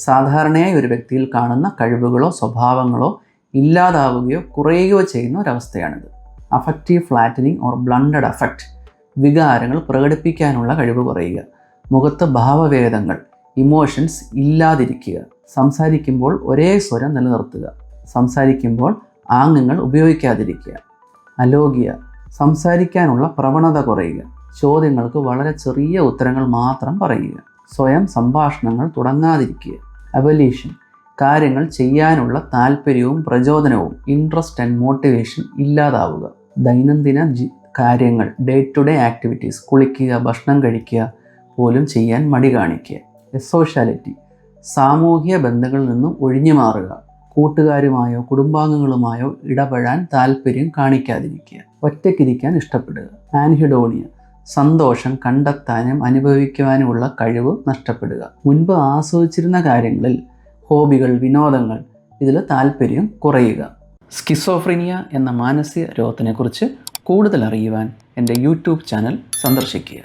സാധാരണയായി ഒരു വ്യക്തിയിൽ കാണുന്ന കഴിവുകളോ സ്വഭാവങ്ങളോ ഇല്ലാതാവുകയോ കുറയുകയോ ചെയ്യുന്ന ഒരവസ്ഥയാണിത്. Affective flattening or blunted affect, വികാരങ്ങൾ പ്രകടിപ്പിക്കാനുള്ള കഴിവ് കുറയുക, മുഖത്ത് ഭാവഭേദങ്ങൾ, ഇമോഷൻസ് ഇല്ലാതിരിക്കുക, സംസാരിക്കുമ്പോൾ ഒരേ സ്വരം നിലനിർത്തുക, സംസാരിക്കുമ്പോൾ ആംഗ്യങ്ങൾ ഉപയോഗിക്കാതിരിക്കുക, അലോഗ്യ, സംസാരിക്കാനുള്ള പ്രവണത കുറയുക, ചോദ്യങ്ങൾക്ക് വളരെ ചെറിയ ഉത്തരങ്ങൾ മാത്രം പറയുക, സ്വയം സംഭാഷണങ്ങൾ തുടങ്ങാതിരിക്കുക, അവലീഷൻ, കാര്യങ്ങൾ ചെയ്യാനുള്ള താല്പര്യവും പ്രചോദനവും ഇൻട്രസ്റ്റ് ആൻഡ് മോട്ടിവേഷൻ ഇല്ലാതാവുക, ദൈനംദിന കാര്യങ്ങൾ ഡേ ടു ഡേ ആക്ടിവിറ്റീസ്, കുളിക്കുക, ഭക്ഷണം കഴിക്കുക പോലും ചെയ്യാൻ മടി കാണിക്കുക, സോഷ്യാലിറ്റി, സാമൂഹിക ബന്ധങ്ങളിൽ നിന്നും ഒഴിഞ്ഞു മാറുക, കൂട്ടുകാരുമായോ കുടുംബാംഗങ്ങളുമായോ ഇടപെടാൻ താല്പര്യം കാണിക്കാതിരിക്കുക, ഒറ്റയ്ക്കിരിക്കാൻ ഇഷ്ടപ്പെടുക, ആൻഹിഡോണിയ, സന്തോഷം കണ്ടെത്താനും അനുഭവിക്കുവാനുമുള്ള കഴിവ് നഷ്ടപ്പെടുക, മുൻപ് ആസ്വദിച്ചിരുന്ന കാര്യങ്ങളിൽ, ഹോബികൾ, വിനോദങ്ങൾ, ഇതിൽ താല്പര്യം കുറയുക. സ്കിസോഫ്രീനിയ എന്ന മാനസിക രോഗത്തിനെക്കുറിച്ച് കൂടുതൽ അറിയുവാൻ എൻ്റെ യൂട്യൂബ് ചാനൽ സന്ദർശിക്കുക.